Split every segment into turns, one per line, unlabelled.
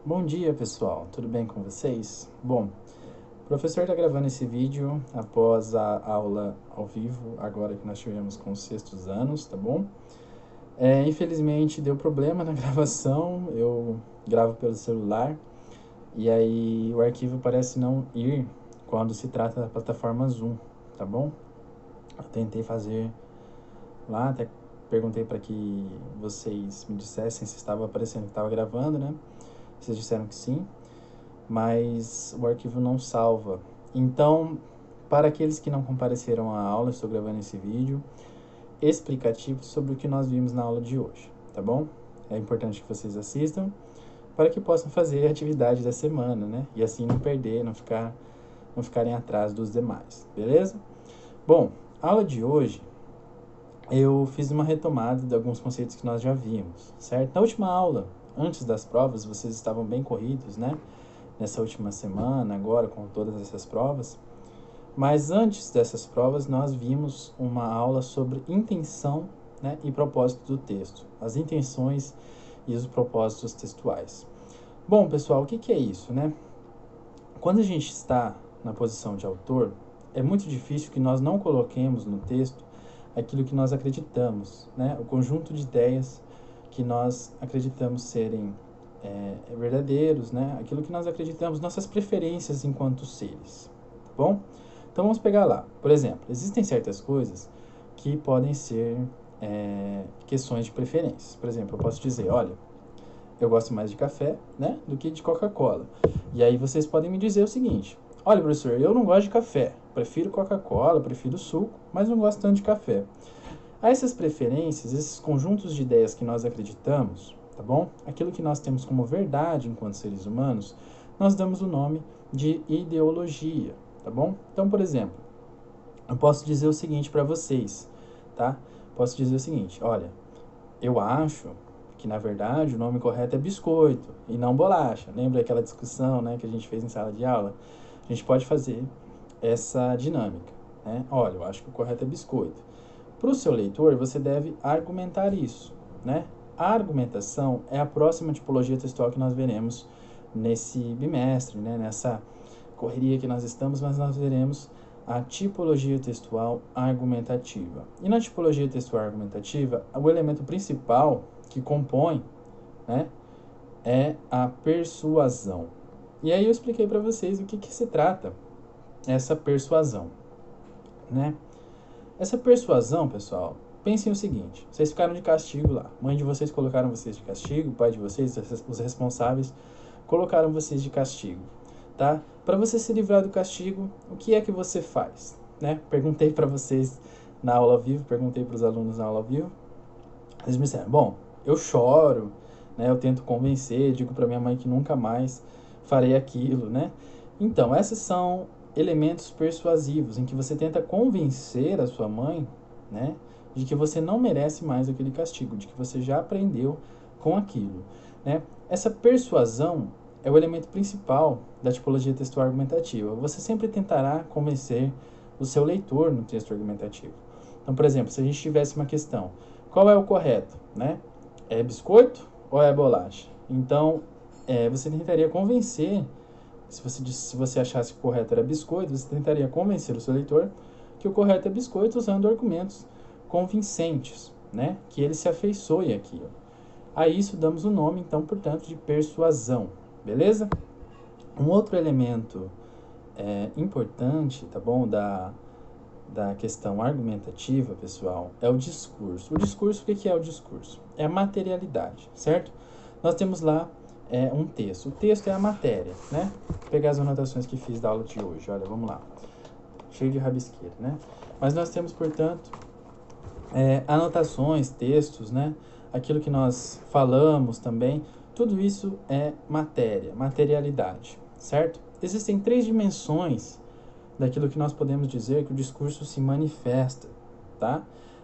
Bom dia, pessoal. Tudo bem com vocês? Bom, o professor está gravando esse vídeo após a aula ao vivo, agora que nós tivemos com os sextos anos, tá bom? Infelizmente deu problema na gravação, eu gravo pelo celular e aí o arquivo parece não ir quando se trata da plataforma Zoom, tá bom? Eu tentei fazer lá, até perguntei para que vocês me dissessem se estava aparecendo que estava gravando, né? Vocês disseram que sim, mas o arquivo não salva. Então, para aqueles que não compareceram à aula, estou gravando esse vídeo explicativo sobre o que nós vimos na aula de hoje, tá bom? É importante que vocês assistam para que possam fazer a atividade da semana, né? E assim não perder, não ficarem atrás dos demais, beleza? Bom, a aula de hoje eu fiz uma retomada de alguns conceitos que nós já vimos, certo? Na última aula, antes das provas, vocês estavam bem corridos, né? Nessa última semana, agora com todas essas provas. Mas antes dessas provas, nós vimos uma aula sobre intenção, né, e propósito do texto. As intenções e os propósitos textuais. Bom, pessoal, o que é isso, né? Quando a gente está na posição de autor, é muito difícil que nós não coloquemos no texto aquilo que nós acreditamos, né? O conjunto de ideias que nós acreditamos serem verdadeiros, né? Aquilo que nós acreditamos, nossas preferências enquanto seres, tá bom? Então vamos pegar lá. Por exemplo, existem certas coisas que podem ser questões de preferências. Por exemplo, eu posso dizer, olha, eu gosto mais de café, né, do que de Coca-Cola. E aí vocês podem me dizer o seguinte, olha, professor, eu não gosto de café, prefiro Coca-Cola, prefiro suco, mas não gosto tanto de café. A essas preferências, esses conjuntos de ideias que nós acreditamos, tá bom? Aquilo que nós temos como verdade enquanto seres humanos, nós damos o nome de ideologia, tá bom? Então, por exemplo, eu posso dizer o seguinte para vocês, tá? Posso dizer o seguinte, olha, eu acho que, na verdade, o nome correto é biscoito e não bolacha. Lembra aquela discussão, né, que a gente fez em sala de aula? A gente pode fazer essa dinâmica, né? Olha, eu acho que o correto é biscoito. Para o seu leitor, você deve argumentar isso, né? A argumentação é a próxima tipologia textual que nós veremos nesse bimestre, né? Nessa correria que nós estamos, mas nós veremos a tipologia textual argumentativa. E na tipologia textual argumentativa, o elemento principal que compõe, né, é a persuasão. E aí eu expliquei para vocês o que se trata essa persuasão, né? Essa persuasão, pessoal, pensem o seguinte, vocês ficaram de castigo lá, mãe de vocês colocaram vocês de castigo, pai de vocês, os responsáveis, colocaram vocês de castigo, tá? Para você se livrar do castigo, o que é que você faz, né? Perguntei para vocês na aula ao vivo, perguntei para os alunos na aula ao vivo, eles me disseram, bom, eu choro, né? Eu tento convencer, digo para minha mãe que nunca mais farei aquilo, né? Então, esses são elementos persuasivos em que você tenta convencer a sua mãe, né, de que você não merece mais aquele castigo, de que você já aprendeu com aquilo, né? Essa persuasão é o elemento principal da tipologia textual argumentativa. Você sempre tentará convencer o seu leitor no texto argumentativo. Então, por exemplo, se a gente tivesse uma questão, qual é o correto, né? É biscoito ou é bolacha? Então, você tentaria convencer, se você achasse que o correto era biscoito, você tentaria convencer o seu leitor que o correto é biscoito usando argumentos convincentes, né? Que ele se afeiçoe àquilo. A isso damos o nome, então, portanto, de persuasão, beleza? Um outro elemento importante, tá bom, da questão argumentativa, pessoal, é o discurso. O discurso, o que é o discurso? É a materialidade, certo? Nós temos lá um texto. O texto é a matéria, né? Vou pegar as anotações que fiz da aula de hoje. Olha, vamos lá. Cheio de rabisqueira, né? Mas nós temos, portanto, anotações, textos, né? Aquilo que nós falamos também. Tudo isso é matéria, materialidade, certo? Existem 3 dimensões daquilo que nós podemos dizer que o discurso se manifesta, tá?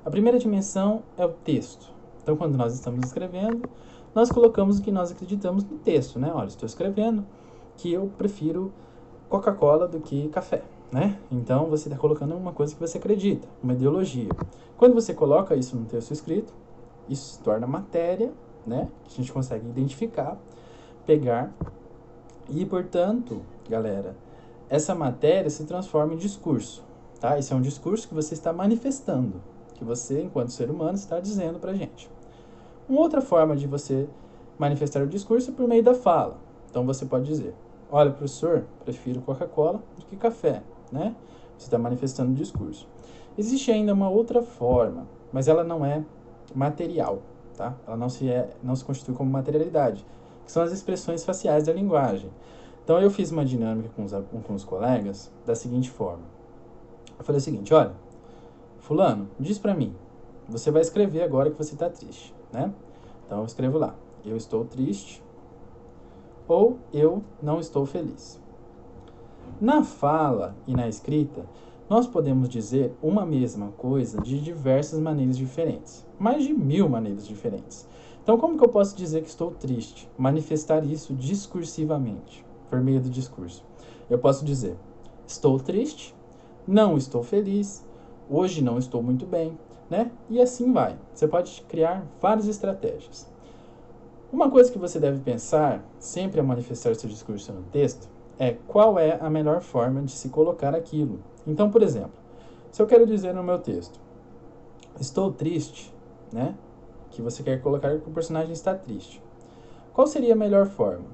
A primeira dimensão é o texto. Então, quando nós estamos escrevendo, nós colocamos o que nós acreditamos no texto, né? Olha, estou escrevendo que eu prefiro Coca-Cola do que café, né? Então, você está colocando uma coisa que você acredita, uma ideologia. Quando você coloca isso no texto escrito, isso se torna matéria, né? Que a gente consegue identificar. pegar e, portanto, galera, essa matéria se transforma em discurso, tá? Esse é um discurso que você está manifestando, que você, enquanto ser humano, está dizendo pra gente. Uma outra forma de você manifestar o discurso é por meio da fala. Então você pode dizer: olha, professor, prefiro Coca-Cola do que café, né? Você está manifestando o discurso. Existe ainda uma outra forma, mas ela não é material, tá? Ela não se constitui como materialidade, que são as expressões faciais da linguagem. Então eu fiz uma dinâmica com os colegas da seguinte forma. Eu falei o seguinte: olha, fulano, diz pra mim, você vai escrever agora que você está triste, né? Então eu escrevo lá: eu estou triste ou eu não estou feliz. Na fala e na escrita, nós podemos dizer uma mesma coisa de diversas maneiras diferentes, mais de 1000 maneiras diferentes. Então, como que eu posso dizer que estou triste? Manifestar isso discursivamente, por meio do discurso. Eu posso dizer: estou triste, não estou feliz, hoje não estou muito bem, né? E assim vai. Você pode criar várias estratégias. Uma coisa que você deve pensar, sempre ao manifestar seu discurso no texto, é qual é a melhor forma de se colocar aquilo. Então, por exemplo, se eu quero dizer no meu texto, estou triste, né? Que você quer colocar que o personagem está triste. Qual seria a melhor forma?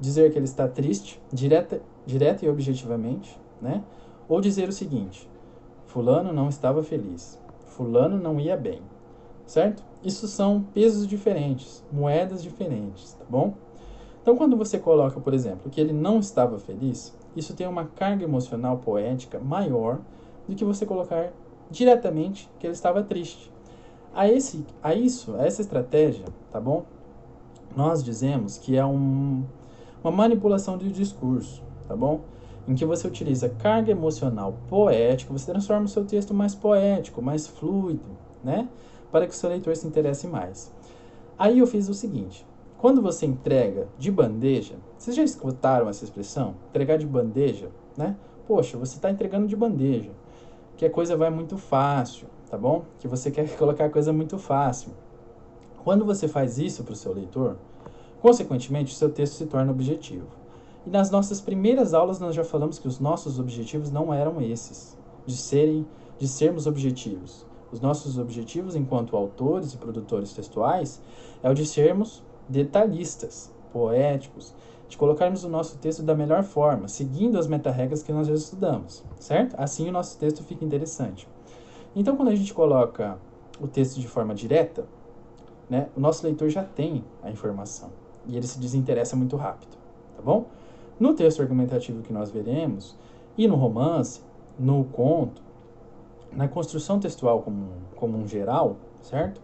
Dizer que ele está triste, direta e objetivamente, né? Ou dizer o seguinte: fulano não estava feliz, fulano não ia bem, certo? Isso são pesos diferentes, moedas diferentes, tá bom? Então, quando você coloca, por exemplo, que ele não estava feliz, isso tem uma carga emocional poética maior do que você colocar diretamente que ele estava triste. A essa estratégia, tá bom? Nós dizemos que é uma manipulação do discurso, tá bom? Em que você utiliza carga emocional poética, você transforma o seu texto mais poético, mais fluido, né? Para que o seu leitor se interesse mais. Aí eu fiz o seguinte: quando você entrega de bandeja, vocês já escutaram essa expressão? Entregar de bandeja, né? Poxa, você está entregando de bandeja, que a coisa vai muito fácil, tá bom? Que você quer colocar a coisa muito fácil. Quando você faz isso para o seu leitor, consequentemente, o seu texto se torna objetivo. E nas nossas primeiras aulas nós já falamos que os nossos objetivos não eram esses, de sermos objetivos. Os nossos objetivos enquanto autores e produtores textuais é o de sermos detalhistas, poéticos, de colocarmos o nosso texto da melhor forma, seguindo as meta-regras que nós já estudamos, certo? Assim o nosso texto fica interessante. Então, quando a gente coloca o texto de forma direta, né, o nosso leitor já tem a informação e ele se desinteressa muito rápido, tá bom? No texto argumentativo que nós veremos, e no romance, no conto, na construção textual como um geral, certo?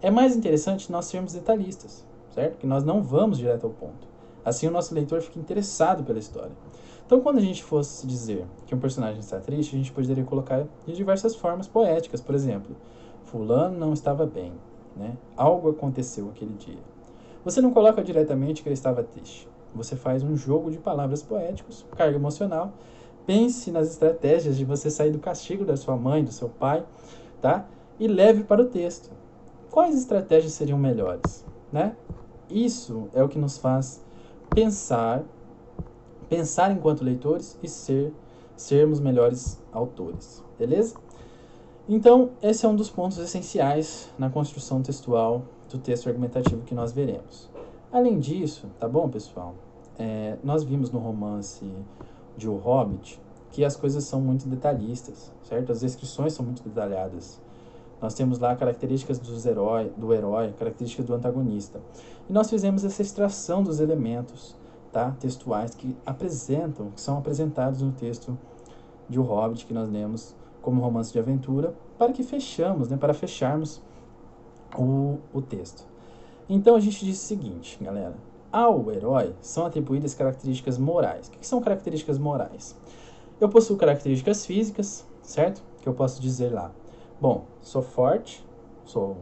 É mais interessante nós sermos detalhistas, certo? Que nós não vamos direto ao ponto. Assim o nosso leitor fica interessado pela história. Então, quando a gente fosse dizer que um personagem está triste, a gente poderia colocar de diversas formas poéticas. Por exemplo, fulano não estava bem, né? Algo aconteceu aquele dia. Você não coloca diretamente que ele estava triste. Você faz um jogo de palavras poéticos, carga emocional. Pense nas estratégias de você sair do castigo da sua mãe, do seu pai, tá? E leve para o texto. Quais estratégias seriam melhores, né? Isso é o que nos faz pensar enquanto leitores e sermos melhores autores, beleza? Então, esse é um dos pontos essenciais na construção textual do texto argumentativo que nós veremos. Além disso, tá bom, pessoal? Nós vimos no romance de O Hobbit que as coisas são muito detalhistas, certo? As descrições são muito detalhadas. Nós temos lá características do herói, características do antagonista. E nós fizemos essa extração dos elementos, tá, textuais que são apresentados no texto de O Hobbit, que nós lemos como romance de aventura, para fecharmos o texto. Então a gente diz o seguinte, galera: ao herói são atribuídas características morais. O que são características morais? Eu possuo características físicas, certo? Que eu posso dizer lá: bom, sou forte, sou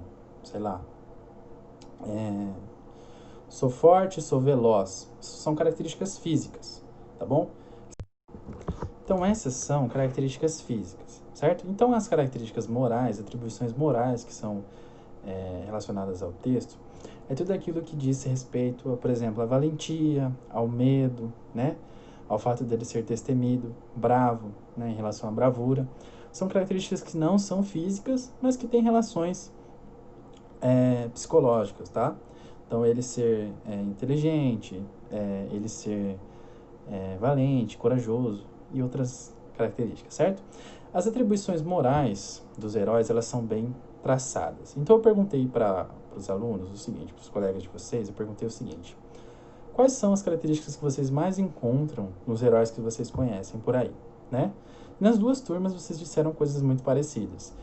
forte, sou veloz. São características físicas, tá bom? Então essas são características físicas, certo? Então as características morais, atribuições morais que são relacionadas ao texto, é tudo aquilo que diz respeito, por exemplo, à valentia, ao medo, né? Ao fato dele ser destemido, bravo, né? Em relação à bravura. São características que não são físicas, mas que têm relações psicológicas, tá? Então, ele ser inteligente, ele ser valente, corajoso e outras características, certo? As atribuições morais dos heróis, elas são bem traçadas. Então, eu perguntei para os alunos o seguinte, para os colegas de vocês, eu perguntei o seguinte: quais são as características que vocês mais encontram nos heróis que vocês conhecem por aí, né? Nas duas turmas, vocês disseram coisas muito parecidas.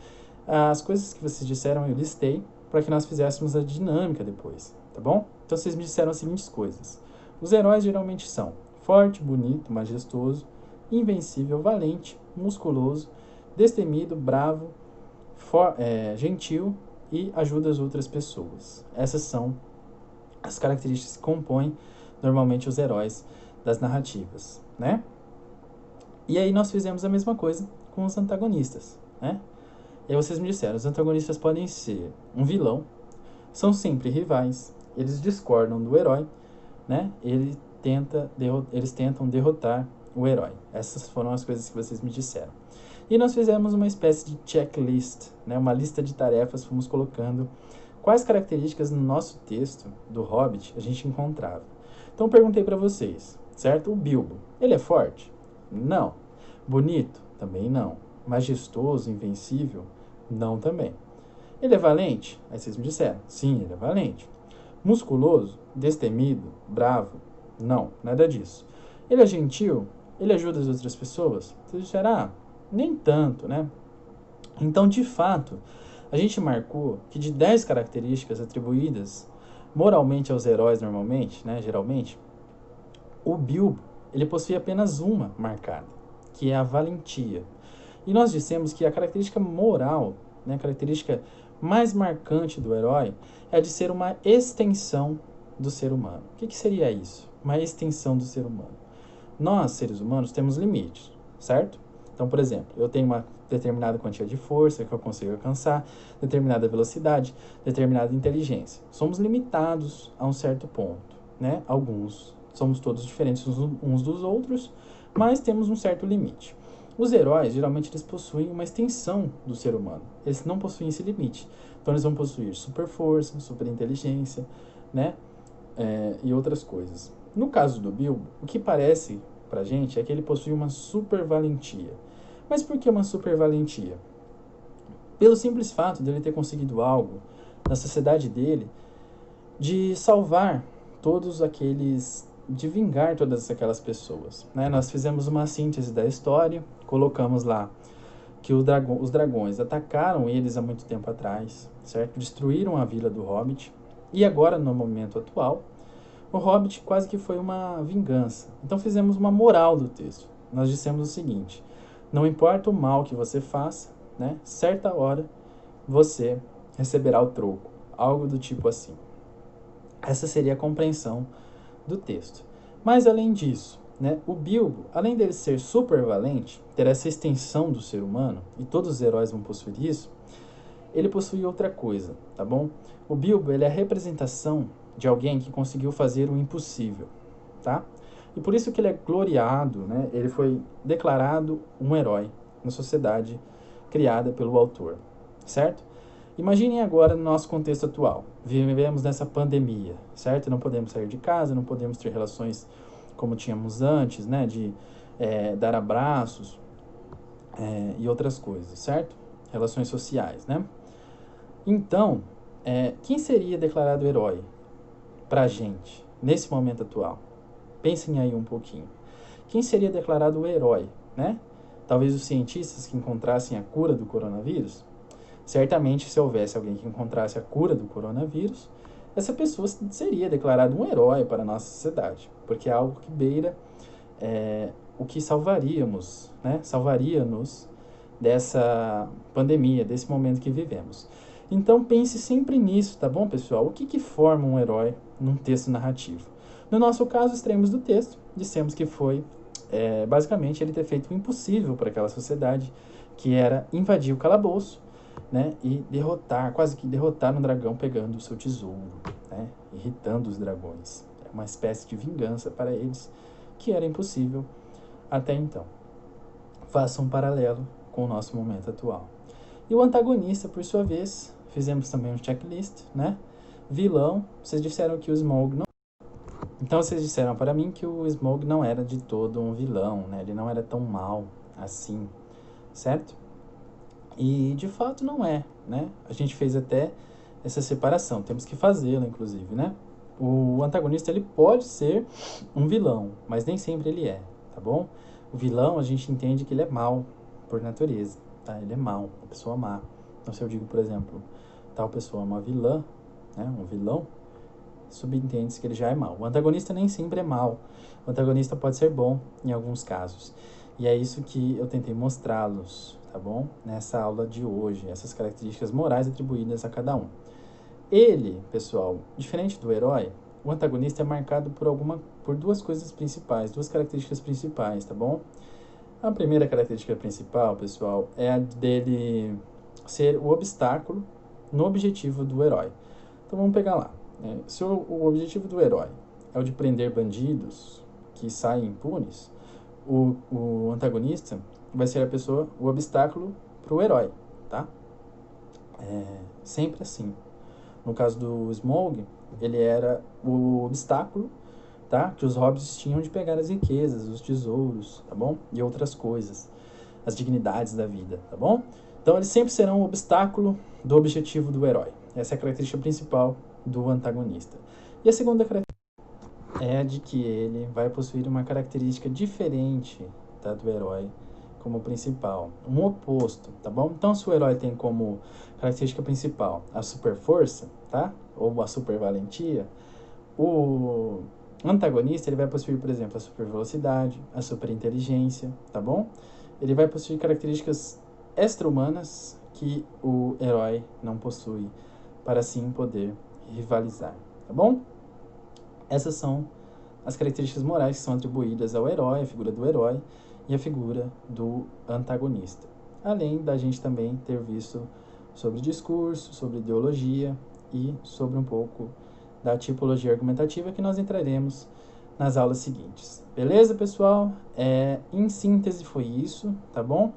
As coisas que vocês disseram, eu listei para que nós fizéssemos a dinâmica depois, tá bom? Então, vocês me disseram as seguintes coisas. Os heróis geralmente são forte, bonito, majestoso, invencível, valente, musculoso, destemido, bravo, gentil e ajuda as outras pessoas. Essas são as características que compõem normalmente os heróis das narrativas, né? E aí nós fizemos a mesma coisa com os antagonistas, né? E aí vocês me disseram, os antagonistas podem ser um vilão, são sempre rivais, eles discordam do herói, né? Eles tentam derrotar o herói. Essas foram as coisas que vocês me disseram. E nós fizemos uma espécie de checklist, né? Uma lista de tarefas, fomos colocando quais características no nosso texto do Hobbit a gente encontrava. Então eu perguntei para vocês, certo? O Bilbo, ele é forte? Não. Bonito? Também não. Majestoso, invencível? Não também. Ele é valente? Aí vocês me disseram, sim, ele é valente. Musculoso? Destemido? Bravo? Não, nada disso. Ele é gentil? Ele ajuda as outras pessoas? Vocês disseram, nem tanto, né? Então, de fato, a gente marcou que de 10 características atribuídas moralmente aos heróis normalmente, né, geralmente, o Bilbo, ele possui apenas uma marcada, que é a valentia. E nós dissemos que a característica moral, né, a característica mais marcante do herói, é a de ser uma extensão do ser humano. O que seria isso? Uma extensão do ser humano. Nós, seres humanos, temos limites, certo? Então, por exemplo, eu tenho uma determinada quantia de força que eu consigo alcançar, determinada velocidade, determinada inteligência. Somos limitados a um certo ponto, né? Alguns somos todos diferentes uns dos outros, mas temos um certo limite. Os heróis, geralmente, eles possuem uma extensão do ser humano. Eles não possuem esse limite. Então, eles vão possuir super força, super inteligência, né? E outras coisas. No caso do Bilbo, o que parece pra gente é que ele possui uma super valentia. Mas por que uma super valentia? Pelo simples fato de ele ter conseguido algo na sociedade dele de salvar todos aqueles, de vingar todas aquelas pessoas, né? Nós fizemos uma síntese da história, colocamos lá que os dragões atacaram eles há muito tempo atrás, certo? Destruíram a vila do Hobbit e agora, no momento atual, o Hobbit quase que foi uma vingança. Então fizemos uma moral do texto. Nós dissemos o seguinte: não importa o mal que você faça, né? Certa hora você receberá o troco. Algo do tipo assim. Essa seria a compreensão do texto. Mas além disso, né, o Bilbo, além dele ser super valente, ter essa extensão do ser humano, e todos os heróis vão possuir isso, ele possui outra coisa, tá bom? O Bilbo, ele é a representação de alguém que conseguiu fazer o impossível, tá? E por isso que ele é gloriado, né? Ele foi declarado um herói na sociedade criada pelo autor, certo? Imaginem agora no nosso contexto atual. Vivemos nessa pandemia, certo? Não podemos sair de casa, não podemos ter relações como tínhamos antes, né? De dar abraços e outras coisas, certo? Relações sociais, né? Então, quem seria declarado herói pra gente, nesse momento atual? Pensem aí um pouquinho. Quem seria declarado o herói, né? Talvez os cientistas que encontrassem a cura do coronavírus? Certamente, se houvesse alguém que encontrasse a cura do coronavírus, essa pessoa seria declarada um herói para a nossa sociedade, porque é algo que beira o que salvaríamos, né? Salvaria-nos dessa pandemia, desse momento que vivemos. Então, pense sempre nisso, tá bom, pessoal? O que forma um herói num texto narrativo? No nosso caso, extremos do texto, dissemos que foi, basicamente, ele ter feito o impossível para aquela sociedade, que era invadir o calabouço né? E derrotar, quase que derrotar um dragão pegando o seu tesouro, né? Irritando os dragões. É uma espécie de vingança para eles que era impossível até então. Faça um paralelo com o nosso momento atual. E o antagonista, por sua vez, fizemos também um checklist, né? Vilão, vocês disseram que o Smaug não... Então vocês disseram para mim que o Smaug não era de todo um vilão, né? Ele não era tão mal assim, certo? E de fato não é, né? A gente fez até essa separação, temos que fazê-la, inclusive, né? O antagonista, ele pode ser um vilão, mas nem sempre ele é, tá bom? O vilão, a gente entende que ele é mau por natureza, tá? Ele é mau, uma pessoa má. Então, se eu digo, por exemplo, tal pessoa é uma vilã, né? Um vilão, subentende-se que ele já é mau. O antagonista nem sempre é mau. O antagonista pode ser bom em alguns casos. E é isso que eu tentei mostrá-los, tá bom? Nessa aula de hoje, essas características morais atribuídas a cada um. Ele, pessoal, diferente do herói, o antagonista é marcado por duas coisas principais, duas características principais, tá bom? A primeira característica principal, pessoal, é a dele ser o obstáculo no objetivo do herói. Então vamos pegar lá. Se o objetivo do herói é o de prender bandidos que saem impunes, o antagonista vai ser a pessoa, o obstáculo para o herói, tá? Sempre assim. No caso do Smaug, ele era o obstáculo, tá? Que os hobbits tinham de pegar as riquezas, os tesouros, tá bom? E outras coisas, as dignidades da vida, tá bom? Então eles sempre serão o obstáculo do objetivo do herói. Essa é a característica principal do antagonista. E a segunda característica é a de que ele vai possuir uma característica diferente, tá, do herói como principal, um oposto, tá bom? Então, se o herói tem como característica principal a super força, tá? Ou a super valentia, o antagonista ele vai possuir, por exemplo, a super velocidade, a super inteligência, tá bom? Ele vai possuir características extra-humanas que o herói não possui, para assim poder rivalizar, tá bom? Essas são as características morais que são atribuídas ao herói, a figura do herói e a figura do antagonista. Além da gente também ter visto sobre discurso, sobre ideologia e sobre um pouco da tipologia argumentativa que nós entraremos nas aulas seguintes. Beleza, pessoal? Em síntese foi isso, tá bom?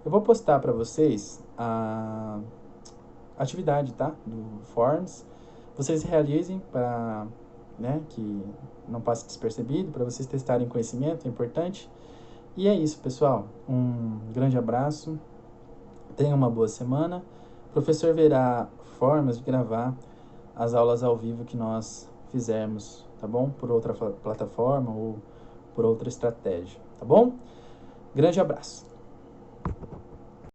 Eu vou postar para vocês a atividade, tá? Do Forms. Vocês realizem para, né, que não passe despercebido, para vocês testarem conhecimento, é importante. E é isso, pessoal. Um grande abraço. Tenha uma boa semana. O professor verá formas de gravar as aulas ao vivo que nós fizermos, tá bom? Por outra plataforma ou por outra estratégia, tá bom? Grande abraço.